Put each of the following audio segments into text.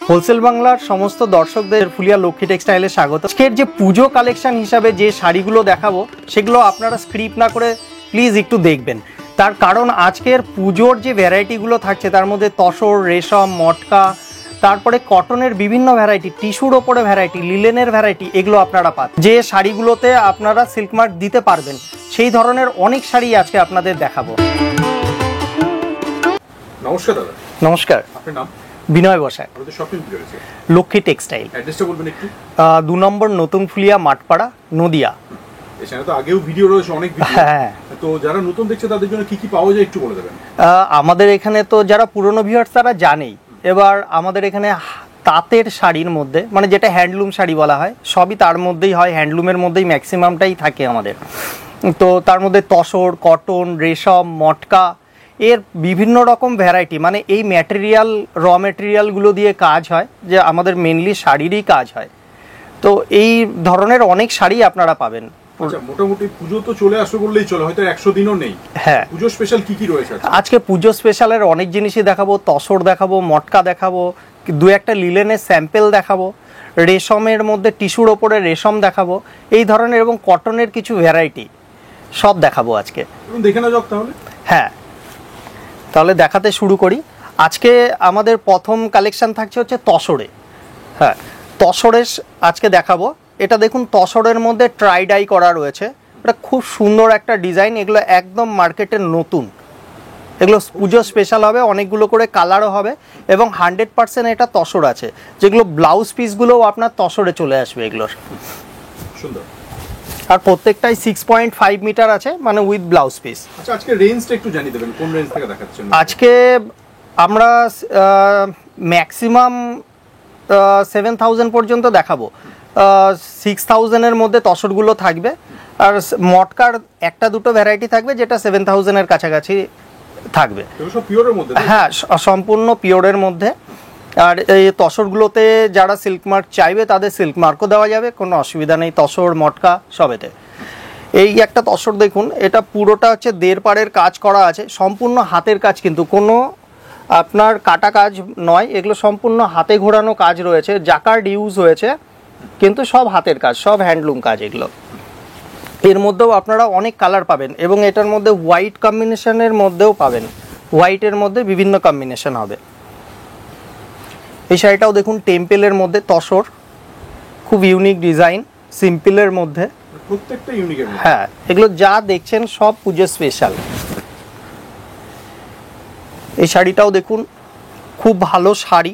Wholesale বাংলার সমস্ত দর্শকদের ফুলিয়া লক্ষ্মী টেক্সটাইলে স্বাগত। আজকের যে পুজো কালেকশন হিসাবে যে শাড়িগুলো দেখাবো সেগুলো আপনারা স্ক্রিপ্ট না করে প্লিজ একটু দেখবেন, তার কারণ আজকের পুজোর যে ভ্যারাইটিগুলো থাকছে তার মধ্যে তসর, রেশম, মটকা, তারপরে কটনের বিভিন্ন ভ্যারাইটি, টিস্যুর ওপরে ভ্যারাইটি, লিলেনের ভ্যারাইটি, এগুলো আপনারা পান। যে শাড়িগুলোতে আপনারা সিল্ক মার্ক দিতে পারবেন সেই ধরনের অনেক শাড়ি আজকে আপনাদের দেখাবো। নমস্কার দাদা। নমস্কার, আপনার নাম? বিনয় বসাক, লক্ষ্মী টেক্সটাইল। অ্যাড্রেসটা বলবেন একটু। 2 নম্বর নতুন ফুলিয়া, মাঠপাড়া, নদিয়া। এখানে তো আগেও ভিডিও রয়েছে, অনেক ভিডিও। হ্যাঁ, তো যারা নতুন দেখছে তাদের জন্য কি কি পাওয়া যায় একটু বলে দেবেন। আমাদের এখানে তো যারা পুরনো ভিউয়ার্স তারা জানেই। এবার আমাদের এখানে তাঁতের শাড়ির মধ্যে, মানে যেটা হ্যান্ডলুম শাড়ি বলা হয়, সবই তার মধ্যেই হয়, হ্যান্ডলুমের মধ্যেই ম্যাক্সিমামটাই থাকে আমাদের। তো তার মধ্যে তসর, কটন, রেশম, মটকা, এর বিভিন্ন রকম ভ্যারাইটি, মানে এই ম্যাটেরিয়াল, র ম্যাটেরিয়ালগুলো দিয়ে কাজ হয়, যে আমাদের মেনলি শাড়িরই কাজ হয়। তো এই ধরনের অনেক শাড়ি আপনারা পাবেন। আচ্ছা, মোটামুটি পুজো তো চলে আসবে বললেই চলে, হয়তো 100 দিনও নেই। হ্যাঁ, পুজো স্পেশাল কি কি রয়েছে আজকে? পুজো স্পেশালের অনেক জিনিসই দেখাবো। তসর দেখাবো, মটকা দেখাবো, 2-1টা লিলেনের স্যাম্পেল দেখাবো, রেশমের মধ্যে টিস্যুর ওপরে রেশম দেখাবো, এই ধরনের, এবং কটনের কিছু ভ্যারাইটি সব দেখাবো আজকে। দেখে না যাক তাহলে। হ্যাঁ, তাহলে দেখাতে শুরু করি। আজকে আমাদের প্রথম কালেকশন থাকছে হচ্ছে তসরে। হ্যাঁ, তসরের আজকে দেখাবো। এটা দেখুন, তসরের মধ্যে ট্রাই ডাই করা রয়েছে। এটা খুব সুন্দর একটা ডিজাইন। এগুলো একদম মার্কেটের নতুন, এগুলো পুজো স্পেশাল হবে, অনেকগুলো করে কালারও হবে, এবং 100% এটা তসর আছে, যেগুলো ব্লাউজ পিসগুলোও আপনার তসরে চলে আসবে এগুলোর। সুন্দর। আর প্রত্যেকটাই 6.5 মিটার আছে, মানে উইথ ব্লাউজ পিস। আচ্ছা, আজকে রেঞ্জটা একটু জানিয়ে দেবেন, কোন রেঞ্জ থেকে দেখাচ্ছেন? আজকে আমরা ম্যাক্সিমাম 7000 পর্যন্ত দেখাবো। 6000-এর মধ্যে তসরগুলো থাকবে, আর মটকার 1-2টো ভ্যারাইটি থাকবে যেটা 7000-এর কাছাকাছি থাকবে। হ্যাঁ, সম্পূর্ণ পিওরের মধ্যে। আর এই তসরগুলোতে যারা সিল্ক মার্ক চাইবে তাদের সিল্ক মার্কও দেওয়া যাবে, কোনো অসুবিধা নেই। তসর, মটকা সবেতে। এই একটা তসর দেখুন, এটা পুরোটা হচ্ছে 1.5 পাড়ের কাজ করা আছে, সম্পূর্ণ হাতের কাজ, কিন্তু কোনো আপনার কাটা কাজ নয়, এগুলো সম্পূর্ণ হাতে ঘোরানো কাজ রয়েছে, জাকার্ড ইউজ হয়েছে, কিন্তু সব হাতের কাজ, সব হ্যান্ডলুম কাজ এগুলো। এর মধ্যেও আপনারা অনেক কালার পাবেন, এবং এটার মধ্যে হোয়াইট কম্বিনেশনের মধ্যেও পাবেন। হোয়াইটের মধ্যে বিভিন্ন কম্বিনেশন হবে। এই শাড়িটাও দেখুন, টেম্পেলের মধ্যে তসর, খুব ইউনিক ডিজাইন, সিম্পলের মধ্যে, প্রত্যেকটা ইউনিক। হ্যাঁ, এগুলো যা দেখছেন সব পুজো স্পেশাল। এই শাড়িটাও দেখুন, খুব ভালো শাড়ি,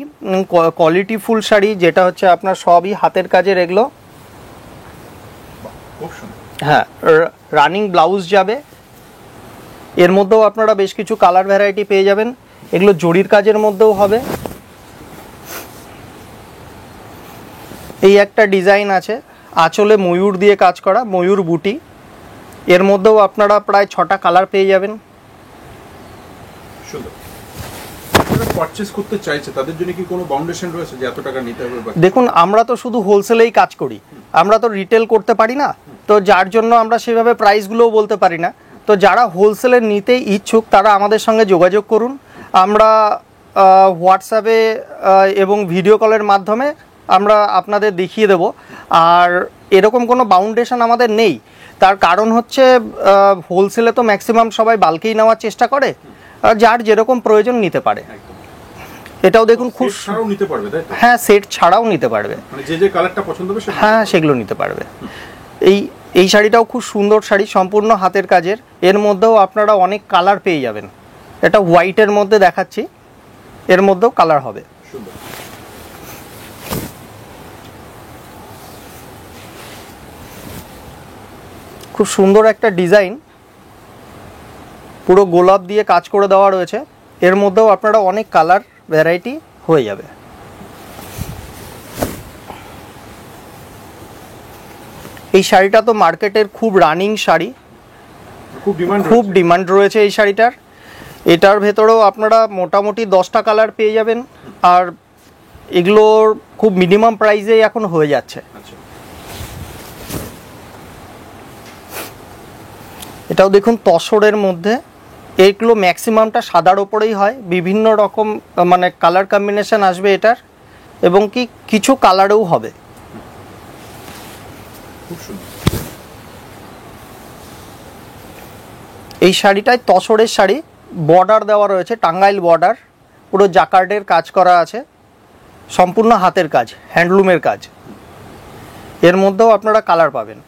কোয়ালিটি ফুল শাড়ি, যেটা হচ্ছে আপনার সবই হাতের কাজের এগুলো। হ্যাঁ, রানিং ব্লাউজ যাবে। এর মধ্যেও আপনারা বেশ কিছু কালার ভ্যারাইটি পেয়ে যাবেন। এগুলো জরির কাজের মধ্যেও হবে। এই একটা ডিজাইন আছে, আঁচলে ময়ূর দিয়ে কাজ করা, ময়ূর বুটি। এর মধ্যেও আপনারা প্রায় 6টা কালার পেয়ে যাবেন। পারচেজ করতে চাইছে তাদের জন্য কি কোনো বাউন্ডেশন রয়েছে যে এত টাকা নিতে হবে? দেখুন, আমরা তো শুধু হোলসেলেই কাজ করি, আমরা তো রিটেল করতে পারি না, তো যার জন্য আমরা সেভাবে প্রাইসগুলোও বলতে পারি না। তো যারা হোলসেলে নিতে ইচ্ছুক তারা আমাদের সঙ্গে যোগাযোগ করুন। আমরা হোয়াটসঅ্যাপে এবং ভিডিও কলের মাধ্যমে আমরা আপনাদের দেখিয়ে দেব। আর এরকম কোনো বাউন্ডেশন আমাদের নেই, তার কারণ হচ্ছে হোলসেলে তো ম্যাক্সিমাম সবাই বাল্কেই নেওয়ার চেষ্টা করে, যার যেরকম প্রয়োজন নিতে পারে। এটাও দেখুন, খুব নিতে পারবে, তাই তো? হ্যাঁ, সেট ছাড়াও নিতে পারবে, মানে যে যে কালারটা পছন্দ হবে হ্যাঁ সেগুলো নিতে পারবে। এই শাড়িটাও খুব সুন্দর শাড়ি, সম্পূর্ণ হাতের কাজের। এর মধ্যেও আপনারা অনেক কালার পেয়ে যাবেন। এটা হোয়াইটের মধ্যে দেখাচ্ছি, এর মধ্যেও কালার হবে। খুব সুন্দর একটা ডিজাইন, পুরো গোলাপ দিয়ে কাজ করে দেওয়া রয়েছে। এর মধ্যেও আপনারা অনেক কালার ভ্যারাইটি হয়ে যাবে। এই শাড়িটা তো মার্কেটের খুব রানিং শাড়ি, খুব ডিমান্ড রয়েছে এই শাড়িটার। এটার ভেতরেও আপনারা মোটামুটি 10টা কালার পেয়ে যাবেন, আর এগুলোর খুব মিনিমাম প্রাইসেই এখন হয়ে যাচ্ছে। এটাও দেখুন, তসরের মধ্যে। এইগুলো ম্যাক্সিমামটা সাদার ওপরেই হয়, বিভিন্ন রকম মানে কালার কম্বিনেশন আসবে এটার। এবং কি কিছু কালারেও হবে। খুব সুন্দর। এই শাড়িটায় তসরের শাড়ি, বর্ডার দেওয়া রয়েছে, টাঙ্গাইল বর্ডার, পুরো জাকার্ডের কাজ করা আছে, সম্পূর্ণ হাতের কাজ, হ্যান্ডলুমের কাজ। এর মধ্যেও আপনারা কালার পাবেন।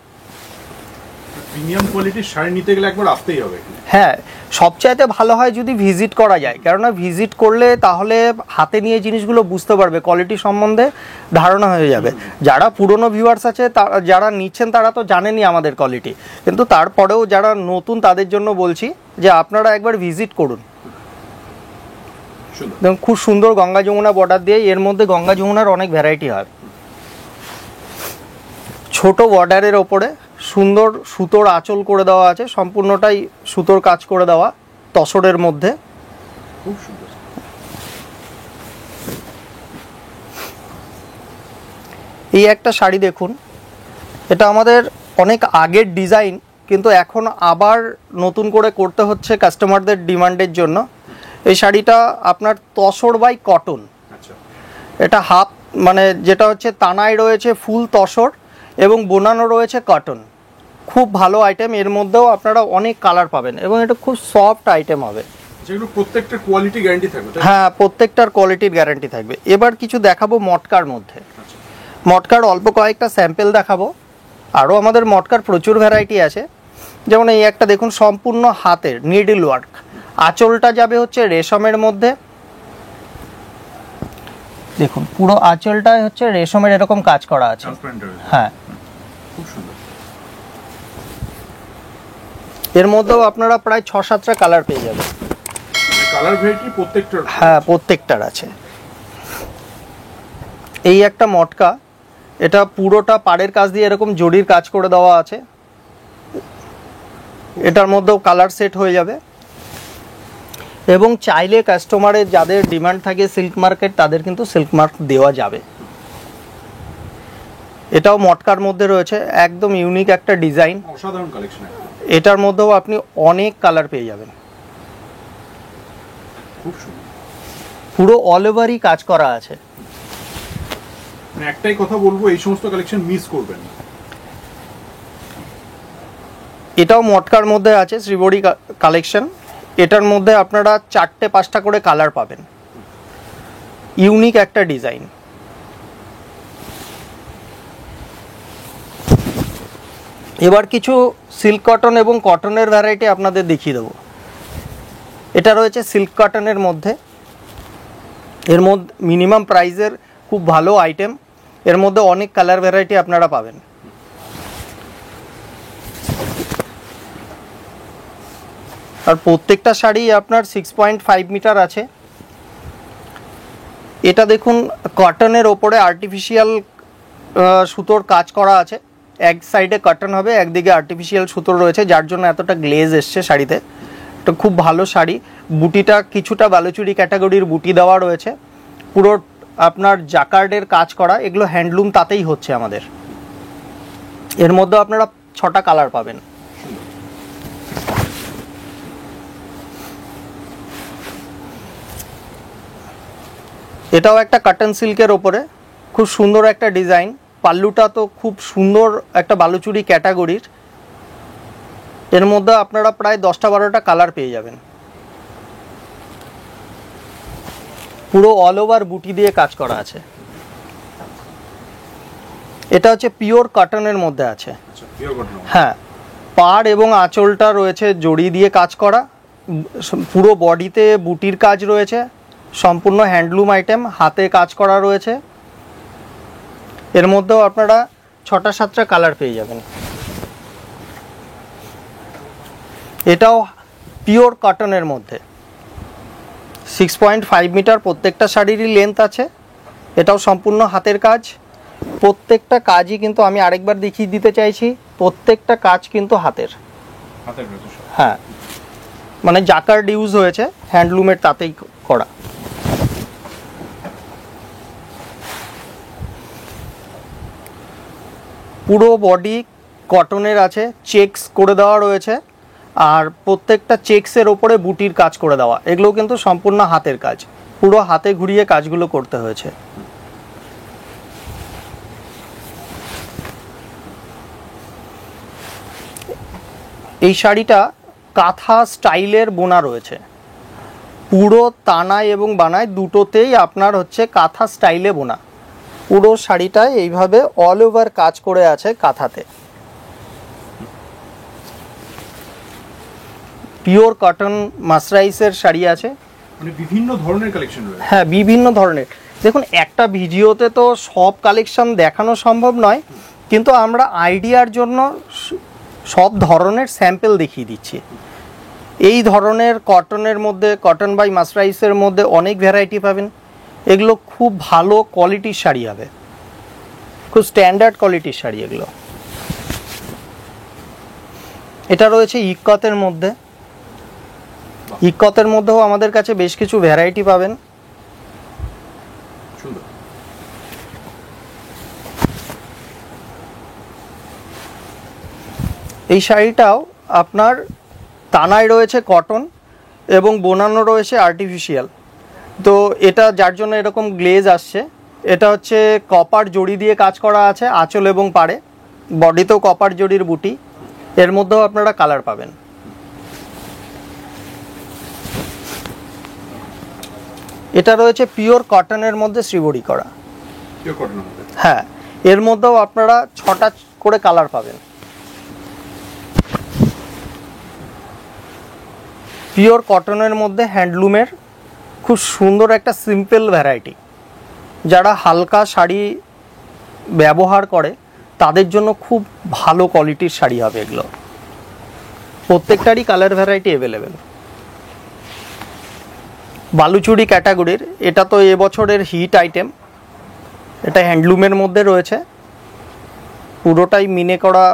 প্রিমিয়াম কোয়ালিটির শাড়ি নিতে গেলে একবার আসতেই হবে। হ্যাঁ, সবচাইতে ভালো হয় যদি ভিজিট করা যায়, কেননা ভিজিট করলে তাহলে হাতে নিয়ে জিনিসগুলো বুঝতে পারবে, কোয়ালিটি সম্বন্ধে ধারণা হয়ে যাবে। যারা পুরনো ভিউয়ার্স আছে, যারা নিচ্ছেন তারা তো জানেনই আমাদের কোয়ালিটি, কিন্তু তারপরেও যারা নতুন তাদের জন্য বলছি যে আপনারা একবার ভিজিট করুন। দেখুন খুব সুন্দর গঙ্গা যমুনা বর্ডার দিয়ে, এর মধ্যে গঙ্গা যমুনার অনেক ভ্যারাইটি হয়। ছোট বর্ডারের ওপরে সুন্দর সুতোর আঁচল করে দেওয়া আছে, সম্পূর্ণটাই সুতোর কাজ করে দেওয়া তসরের মধ্যে। খুব সুন্দর। এই একটা শাড়ি দেখুন, এটা আমাদের অনেক আগের ডিজাইন, কিন্তু এখন আবার নতুন করে করতে হচ্ছে কাস্টমারদের ডিমান্ডের জন্য। এই শাড়িটা আপনার তসর বাই কটন। আচ্ছা, এটা হাফ, মানে যেটা হচ্ছে তানায় রয়েছে ফুল তসর এবং বোনানো রয়েছে কটন। খুব ভালো আইটেম, এর মধ্যেও আপনারা অনেক কালার পাবেন এবং এটা খুব সফট আইটেম হবে। যেগুলো প্রত্যেকটা কোয়ালিটি গ্যারান্টি থাকবে। হ্যাঁ, প্রত্যেকটার কোয়ালিটির গ্যারান্টি থাকবে। এবার কিছু দেখাবো মটকার মধ্যে। আচ্ছা, মটকার অল্প কয়েকটা স্যাম্পেল দেখাবো, আরও আমাদের মটকার প্রচুর ভ্যারাইটি আছে। যেমন এই একটা দেখুন, সম্পূর্ণ হাতের নিডল ওয়ার্ক, আঁচলটা যাবে হচ্ছে রেশমের মধ্যে। দেখুন পুরো আঁচলটায় হচ্ছে রেশমের এরকম কাজ করা আছে। হ্যাঁ, খুব সুন্দর। এর মধ্যেও আপনারা প্রায় 6-7টা কালার পেয়ে যাবেন। কালার ভ্যারাইটি প্রত্যেকটার? হ্যাঁ, প্রত্যেকটার আছে। এই একটা মটকা, এটা পুরোটা পাড়ের কাজ দিয়ে এরকম জরির কাজ করে দেওয়া আছে। এটার মধ্যেও কালার সেট হয়ে যাবে এবং চাইলে কাস্টমারের যাদের ডিমান্ড থাকে সিল্ক মার্কেট, তাদের কিন্তু সিল্ক মার্ক দেওয়া যাবে। এটাও মটকার মধ্যে রয়েছে, একদম ইউনিক একটা ডিজাইন, অসাধারণ কালেকশন। এটার মধ্যেও আপনি অনেক কালার পেয়ে যাবেন। খুব সুন্দর, পুরো অল ওভারই কাজ করা আছে। মানে একটাই কথা বলবো, এই সমস্ত কালেকশন মিস করবেন না। এটাও মটকার মধ্যে আছে, শ্রীবড়ি কালেকশন। এটার মধ্যে আপনারা 4-5টা করে কালার পাবেন, ইউনিক একটা ডিজাইন। এবার কিছু সিল্ক কটন এবং কটনের ভ্যারাইটি আপনাদের দেখিয়ে দেবো। এটা রয়েছে সিল্ক কটনের মধ্যে, এর মধ্যে মিনিমাম প্রাইসের খুব ভালো আইটেম, এর মধ্যে অনেক কালার ভ্যারাইটি আপনারা পাবেন। আর প্রত্যেকটা শাড়ি আপনার 6.5 মিটার আছে। এটা দেখুন কটনের ওপরে আর্টিফিশিয়াল সুতোর কাজ করা আছে, এক সাইডে কটন হবে, একদিকে আর্টিফিশিয়াল সুতোর রয়েছে, যার জন্য এতটা গ্লেজ এসছে শাড়িতে। এটা খুব ভালো শাড়ি। বুটিটা কিছুটা বালুচুরি ক্যাটাগরির বুটি দেওয়া রয়েছে, পুরো আপনার জাকার্ডের কাজ করা, এগুলো হ্যান্ডলুম তাতেই হচ্ছে আমাদের। এর মধ্যে আপনারা 6টা কালার পাবেন। এটাও একটা কটন সিল্কের ওপরে, খুব সুন্দর একটা ডিজাইন। পাল্লুটা তো খুব সুন্দর একটা বালুচুরি ক্যাটাগরির, এর মধ্যে আপনারা প্রায় 10টা-12টা কালার পেয়ে যাবেন। পুরো অল ওভার বুটি দিয়ে কাজ করা আছে। এটা হচ্ছে পিওর কটনের মধ্যে আছে। হ্যাঁ, পাড় এবং আঁচলটা রয়েছে জড়ি দিয়ে কাজ করা, পুরো বডিতে বুটির কাজ রয়েছে, সম্পূর্ণ হ্যান্ডলুম আইটেম, হাতে কাজ করা রয়েছে। এর মধ্যেও আপনারা 6টা-7টা কালার পেয়ে যাবেন। এটাও পিওর কটনের মধ্যে, 6.5 মিটার প্রত্যেকটা শাড়িরই লেন্থ আছে। এটাও সম্পূর্ণ হাতের কাজ, প্রত্যেকটা কাজই কিন্তু আমি আরেকবার দেখিয়ে দিতে চাইছি, প্রত্যেকটা কাজ কিন্তু হাতের। হ্যাঁ, মানে জাকার্ড ইউজ হয়েছে, হ্যান্ডলুমের তাতেই করা। পুরো বডি কটনের আছে, চেকস করে দেওয়া রয়েছে, আর প্রত্যেকটা চেকসের ওপরে বুটির কাজ করে দেওয়া। এগুলো কিন্তু সম্পূর্ণ হাতের কাজ, পুরো হাতে ঘুরিয়ে কাজগুলো করতে হয়েছে। এই শাড়িটা কাঁথা স্টাইলের বোনা রয়েছে, পুরো তানায় এবং বানায় দুটোতেই আপনার হচ্ছে কাঁথা স্টাইলে বোনা। পুরো শাড়িটায় এইভাবে অল ওভার কাজ করে আছে কাঁথাতে। পিওর কটন মাসরাইসের শাড়ি আছে, মানে বিভিন্ন ধরনের কালেকশন রয়েছে। হ্যাঁ, বিভিন্ন ধরনের। দেখুন, একটা ভিডিওতে তো সব কালেকশন দেখানো সম্ভব নয়, কিন্তু আমরা আইডিয়ার জন্য সব ধরনের স্যাম্পল দেখিয়ে দিচ্ছি। এই ধরনের কটনের মধ্যে, কটন বাই মাসরাইসের মধ্যে অনেক ভ্যারাইটি পাবেন। এগুলো খুব ভালো কোয়ালিটির শাড়ি হবে, খুব স্ট্যান্ডার্ড কোয়ালিটির শাড়ি এগুলো। এটা রয়েছে ইক্কতের মধ্যে। ইক্কতের মধ্যেও আমাদের কাছে বেশ কিছু ভ্যারাইটি পাবেন। সুন্দর। এই শাড়িটাও আপনার তানায় রয়েছে কটন এবং বোনানো রয়েছে আর্টিফিশিয়াল। তো এটা যার জন্য এরকম গ্লেজ আসছে, এটা হচ্ছে কপার জড়ি দিয়ে কাজ করা আছে আঁচল এবং পাড়ে, বডিতেও কপার জড়ির বুটি। এর মধ্যেও আপনারা কালার পাবেন। এটা রয়েছে পিওর কটনের মধ্যে শ্রীবড়ি করা। পিওর কটনের মধ্যে? হ্যাঁ, এর মধ্যেও আপনারা 6টা করে কালার পাবেন। পিওর কটনের মধ্যে হ্যান্ডলুমের খুব সুন্দর একটা সিম্পল ভ্যারাইটি। যারা হালকা শাড়ি ব্যবহার করে তাদের জন্য খুব ভালো কোয়ালিটির শাড়ি হবে এগুলো। প্রত্যেকটারই কালার ভ্যারাইটি অ্যাভেলেবেল। বালুচুরি ক্যাটাগরির এটা তো এবছরের হিট আইটেম। এটা হ্যান্ডলুমের মধ্যে রয়েছে, পুরোটাই মিনে করা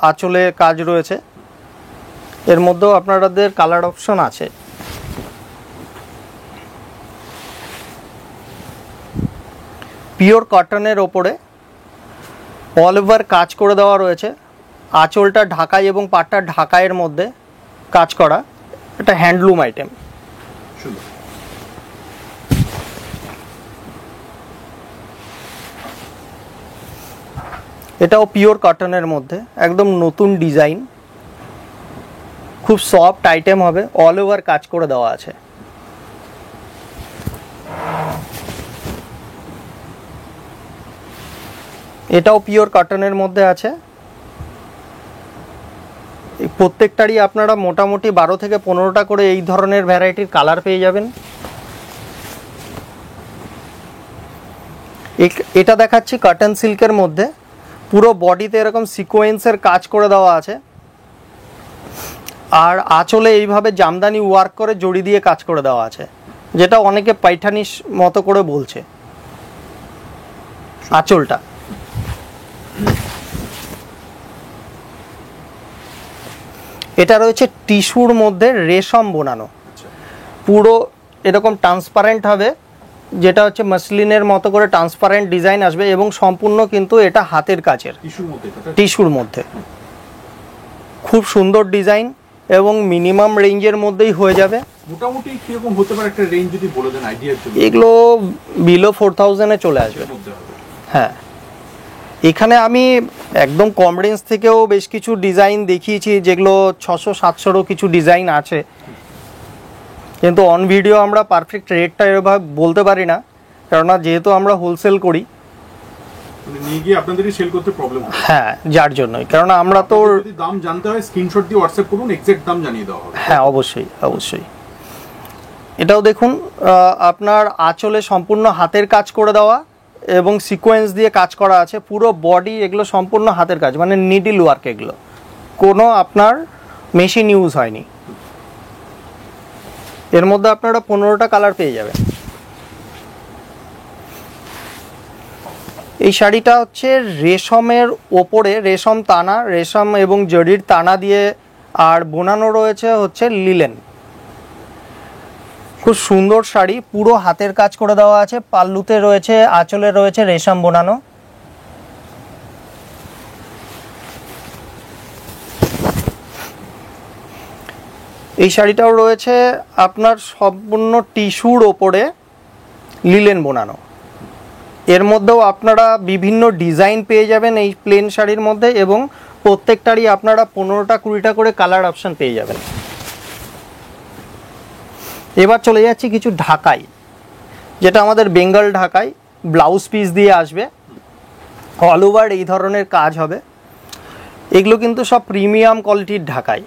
আঁচলে কাজ রয়েছে। এর মধ্যেও আপনাদের কালার অপশন আছে। পিওর কটনের ওপরে অল ওভার কাজ করে দেওয়া রয়েছে, আঁচলটা ঢাকাই এবং পাটটা ঢাকাইয়ের মধ্যে কাজ করা। এটা হ্যান্ডলুম আইটেম। সুন্দর। এটাও পিওর কটনের মধ্যে, একদম নতুন ডিজাইন, খুব সফট আইটেম হবে, অল ওভার কাজ করে দেওয়া আছে। এটাও পিওর কটনের মধ্যে আছে। প্রত্যেকটারই আপনারা মোটামুটি 12 থেকে 15টা করে এই ধরনের ভ্যারাইটির কালার পেয়ে যাবেন। এটা দেখাচ্ছি কটন সিল্কের মধ্যে, পুরো বডিতে এরকম সিকোয়েন্সের কাজ করে দেওয়া আছে, আর আঁচলে এইভাবে জামদানি ওয়ার্ক করে জড়ি দিয়ে কাজ করে দেওয়া আছে, যেটা অনেকে পাইঠানির মতো করে বলছে আঁচলটা। এটা রয়েছে টিস্যুর মধ্যে রেশম বোনানো, পুরো এরকম ট্রান্সপারেন্ট হবে, যেটা হচ্ছে মাসলিনের মতো করে ট্রান্সপারেন্ট ডিজাইন আসবে, এবং সম্পূর্ণ কিন্তু এটা হাতের কাজের, টিস্যুর মধ্যে। খুব সুন্দর ডিজাইন এবং মিনিমাম রেঞ্জের মধ্যেই হয়ে যাবে। মোটামুটি কিরকম হতে পারে একটা রেঞ্জ যদি বলে দেন আইডিয়ার জন্য? এগুলো বিলো 4000 এ চলে আসবে। হ্যাঁ, এখানে আমি একদম কম রেঞ্জ থেকেও বেশ কিছু ডিজাইন দেখিয়েছি, যেগুলো 600-700 কিছু ডিজাইন আছে, কিন্তু অন ভিডিও আমরা পারফেক্ট রেটটা এভাবে বলতে পারি না, কেননা যেহেতু আমরা হোলসেল করি, নিয়ে গিয়ে আপনাদেরই সেল করতে প্রবলেম হয়। হ্যাঁ, যার জন্যই, কারণ আমরা তো যদি দাম জানতে হয় স্ক্রিনশট দিয়ে হোয়াটসঅ্যাপ করুন, এক্সাক্ট দাম জানিয়ে দেওয়া হবে। হ্যাঁ, অবশ্যই অবশ্যই। এটাও দেখুন, আপনার আঁচলে সম্পূর্ণ হাতের কাজ করে দেওয়া এবং সিকোয়েন্স দিয়ে কাজ করা আছে, পুরো বডি এগুলো সম্পূর্ণ হাতের কাজ, মানে নিডল ওয়ার্ক, এগুলো কোনো আপনার মেশিন ইউজ হয়নি। এর মধ্যে আপনারা 15টা কালার পেয়ে যাবেন। এই শাড়িটা হচ্ছে রেশমের ওপরে রেশম তানা, রেশম এবং জরির তানা দিয়ে, আর বোনানো রয়েছে হচ্ছে লিলেন। খুব সুন্দর শাড়ি, পুরো হাতের কাজ করে দেওয়া আছে, পাল্লুতে রয়েছে, আঁচলে রয়েছে রেশম বোনানো। এই শাড়িটাও রয়েছে আপনার সম্পূর্ণ টিস্যুর ওপরে লিলেন বোনানো। এর মধ্যেও আপনারা বিভিন্ন ডিজাইন পেয়ে যাবেন এই প্লেন শাড়ির মধ্যে, এবং প্রত্যেকটারই আপনারা 15টা 20টা করে কালার অপশন পেয়ে যাবেন। এবার চলে যাচ্ছি কিছু ঢাকাই, যেটা আমাদের বেঙ্গল ঢাকাই, ব্লাউজ পিস দিয়ে আসবে, অল ওভার এই ধরনের কাজ হবে। এগুলো কিন্তু সব প্রিমিয়াম কোয়ালিটির ঢাকাই,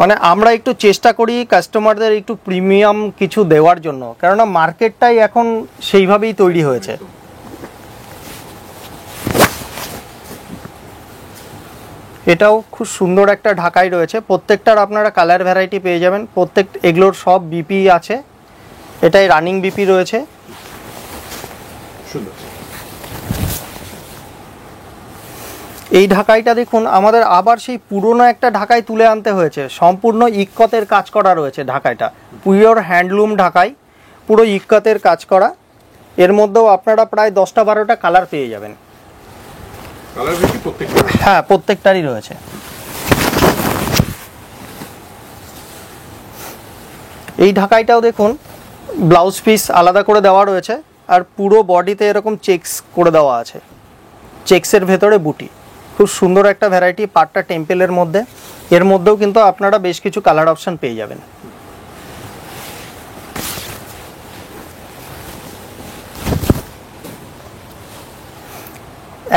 মানে আমরা একটু চেষ্টা করি কাস্টমারদের একটু প্রিমিয়াম কিছু দেওয়ার জন্য, কেননা মার্কেটটাই এখন সেইভাবেই তৈরি হয়েছে। এটাও খুব সুন্দর একটা ঢাকাই রয়েছে, প্রত্যেকটার আপনারা কালার ভ্যারাইটি পেয়ে যাবেন। এগুলোর সব বিপি আছে, এটাই রানিং বিপি রয়েছে। সুন্দর। এই ঢাকাইটা দেখুন, আমাদের আবার সেই পুরনো একটা ঢাকাই তুলে আনতে হয়েছে, সম্পূর্ণ ইক্কতের কাজ করা রয়েছে ঢাকাইটা, পিওর হ্যান্ডলুম ঢাকাই, পুরো ইক্কতের কাজ করা। এর মধ্যেও আপনারা প্রায় 10টা 12টা কালার পেয়ে যাবেন। হ্যাঁ, প্রত্যেকটারই রয়েছে। এই ঢাকাইটাও দেখুন, ব্লাউজ পিস আলাদা করে দেওয়া রয়েছে, আর পুরো বডিতে এরকম চেকস করে দেওয়া আছে, চেকসের ভেতরে বুটি। খুব সুন্দর একটা ভ্যারাইটি, পাটটা টেম্পেলের মধ্যে। এর মধ্যেও কিন্তু আপনারা বেশ কিছু কালার অপশন পেয়ে যাবেন।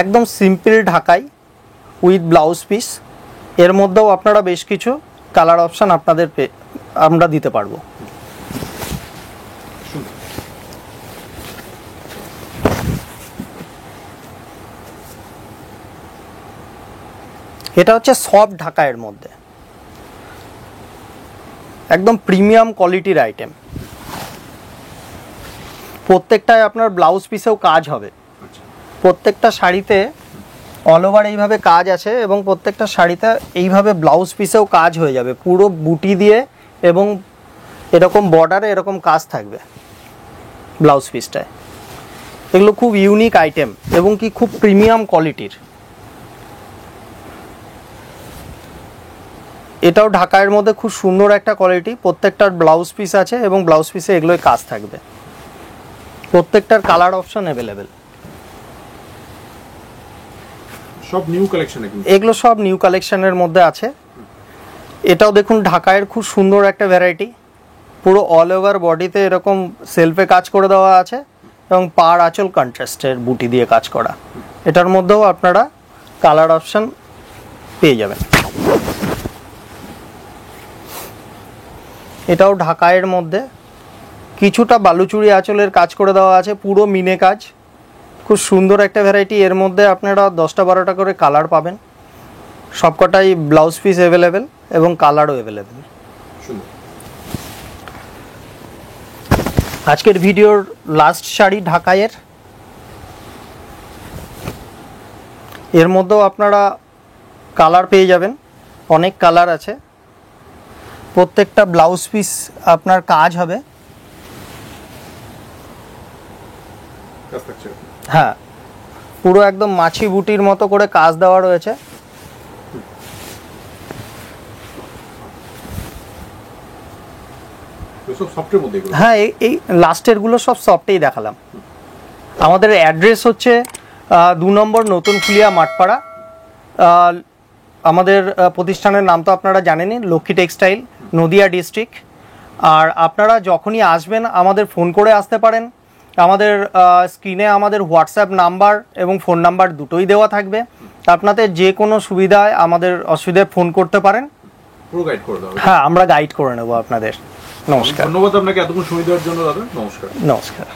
একদম সিম্পল ঢাকাই উইথ ব্লাউজ পিস, এর মধ্যেও আপনারা বেশ কিছু কালার অপশন আমরা দিতে পারবো। এটা হচ্ছে সফট ঢাকাইয়ের মধ্যে, একদম প্রিমিয়াম কোয়ালিটির আইটেম। প্রত্যেকটায় আপনার ব্লাউজ পিসেও কাজ হবে, প্রত্যেকটা শাড়িতে অল ওভার এইভাবে কাজ আছে, এবং প্রত্যেকটা শাড়িতে এইভাবে ব্লাউজ পিসেও কাজ হয়ে যাবে, পুরো বুটি দিয়ে, এবং এরকম বর্ডারে এরকম কাজ থাকবে ব্লাউজ পিসটায়। এগুলো খুব ইউনিক আইটেম এবং কি খুব প্রিমিয়াম কোয়ালিটির। এটাও ঢাকাইয়ের মধ্যে খুব সুন্দর একটা কোয়ালিটি, প্রত্যেকটার ব্লাউজ পিস আছে এবং ব্লাউজ পিসে এগুলোই কাজ থাকবে, প্রত্যেকটার কালার অপশন অ্যাভেলেবেল। সব নিউ কালেকশন, এগুলো সব নিউ কালেকশনের মধ্যে আছে। এটাও দেখুন ঢাকাইয়ের খুব সুন্দর একটা ভ্যারাইটি, পুরো অল ওভার বডিতে এরকম সেলফে কাজ করে দেওয়া আছে, এবং পাড় আঁচল কন্ট্রাস্টের বুটি দিয়ে কাজ করা। এটার মধ্যেও আপনারা কালার অপশন পেয়ে যাবেন। এটাও ঢাকাইয়ের মধ্যে কিছুটা বালুচুরি আঁচলের কাজ করে দেওয়া আছে, পুরো মিনে কাজ, খুব সুন্দর একটা ভ্যারাইটি। এর মধ্যে আপনারা 10টা 12টা করে কালার পাবেন, সবকটাই ব্লাউজ পিস অ্যাভেলেবেল এবং কালারও অ্যাভেলেবেল। আজকের ভিডিওর লাস্ট শাড়ি ঢাকাইয়ের, এর মধ্যেও আপনারা কালার পেয়ে যাবেন, অনেক কালার আছে, প্রত্যেকটা ব্লাউজ পিস আপনার কাজ হবে। হ্যাঁ, পুরো একদম মাছি বুটির মতো করে কাজ দেওয়া রয়েছে। হ্যাঁ, এই লাস্টের গুলো সব সফটেই দেখালাম। আমাদের অ্যাড্রেস হচ্ছে 2 নম্বর নতুন ফুলিয়া মাঠপাড়া। আমাদের প্রতিষ্ঠানের নাম তো আপনারা জানেনই, লক্ষ্মী টেক্সটাইল, নদিয়া ডিস্ট্রিক্ট। আর আপনারা যখনই আসবেন আমাদের ফোন করে আসতে পারেন। আমাদের স্ক্রিনে আমাদের হোয়াটসঅ্যাপ নাম্বার এবং ফোন নাম্বার দুটোই দেওয়া থাকবে, আপনাদের যে কোনো সুবিধায় আমাদের অসুবিধায় ফোন করতে পারেন, পুরো গাইড করে দেবো। হ্যাঁ, আমরা গাইড করে নেব আপনাদের। নমস্কার, ধন্যবাদ আপনাকে এতক্ষণ সময় দেওয়ার জন্য দাদা। নমস্কার। নমস্কার।